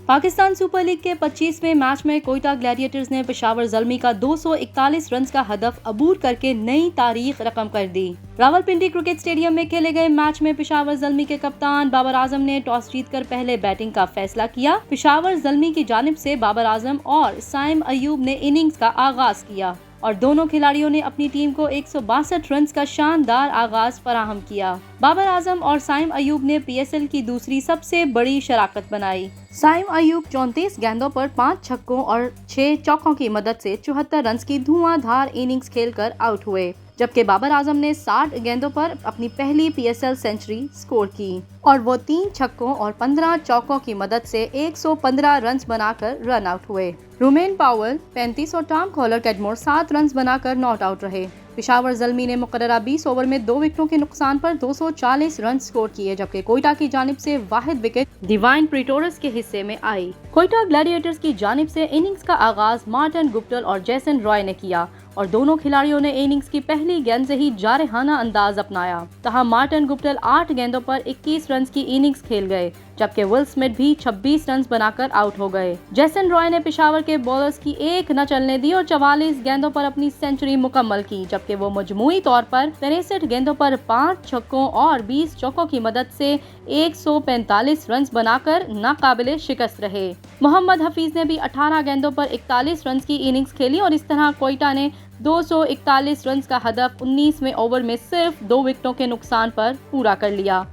Pakistan super league के 25वें match में Quetta Gladiators ने पेशावर ज़ल्मी का 241 रन का हदफ अबूर करके नई तारीख रकम कर दी। रावलपिंडी क्रिकेट स्टेडियम में खेले गए मैच में पेशावर ज़ल्मी के कप्तान बाबर आजम ने टॉस जीतकर पहले बैटिंग का फैसला किया। पेशावर ज़ल्मी की जानिब से बाबर आजम और साइम अयूब ने इनिंग्स का आगाज किया और दोनों खिलाड़ियों ने अपनी टीम को 162 रन का शानदार आगाज फराहम किया। बाबर आजम और साइम अयूब ने पीएसएल की दूसरी सबसे बड़ी शराकत बनाई। साइम अयूब 34 गेंदों पर 5 छक्कों और 6 चौकों की मदद से 74 रन की धुआंधार इनिंग्स खेलकर आउट हुए, जबकि बाबर आजम ने 60 गेंदों पर अपनी पहली पीएसएल सेंचुरी स्कोर की और वो 3 छक्कों और 15 चौकों की मदद से 115 रन बनाकर रन आउट हुए। रोमेन पावेल 35 और टॉम कॉलर कैडमोर 7 रन बनाकर नॉट आउट रहे। पेशावर ज़ल्मी ने मुकर्ररा 20 ओवर में 2 विकेटों के नुकसान पर 240 रन स्कोर किए, जबकि कोयटा की जानिब से वाहिद विकेट डिवाइन प्रीटोरस के हिस्से में आई। कोयटा ग्लैडिएटर्स की जानिब से इनिंग्स का आगाज मार्टिन गुप्टिल और जैसन रॉय ने किया और दोनों खिलाड़ियों ने इनिंग्स की पहली गेंद से ही जारहाना अंदाज अपनाया। तहाँ मार्टिन गुप्टिल 8 गेंदों पर 21 रन की इनिंग्स खेल गए, जबकि विल स्मिथ भी 26 रन बनाकर आउट हो गए। जैसन रॉय ने पेशावर के बॉलर्स की एक न चलने दी और 44 गेंदों पर अपनी सेंचुरी मुकम्मल की, जबकि वो मजमूई तौर पर 63 गेंदों पर 5 छक्कों और 20 चौकों की मदद से 145 रन बनाकर नाकाबिले शिकस्त रहे। मोहम्मद हफीज ने भी 18 गेंदों पर 41 रन की इनिंग्स खेली और इस तरह कोयटा ने 241 रन का हदफ 19वें ओवर में सिर्फ 2 विकेटों के नुकसान पर पूरा कर लिया।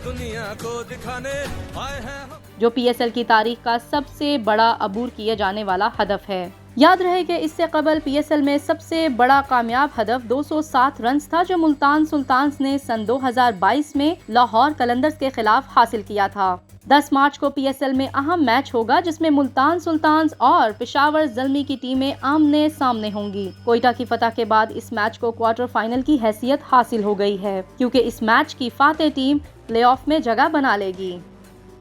दुनिया को दिखाने आए हैं जो पीएसएल की तारीख का सबसे बड़ा अबूर किए जाने वाला हदफ है। याद रहे कि इससे कबल पीएसएल में सबसे बड़ा कामयाब हदफ 207 रन था, जो मुल्तान सुल्तान्स ने सन 2022 में लाहौर कलंदर्स के खिलाफ हासिल किया था। 10 मार्च को पीएसएल में अहम मैच होगा, जिसमें मुल्तान सुल्तान्स और पेशावर ज़ल्मी की टीमें आमने सामने होंगी। कोयटा की फतह के बाद इस मैच को क्वार्टर फाइनल की हैसियत हासिल हो गई है, क्योंकि इस मैच की फातेह टीम प्लेऑफ में जगह बना लेगी।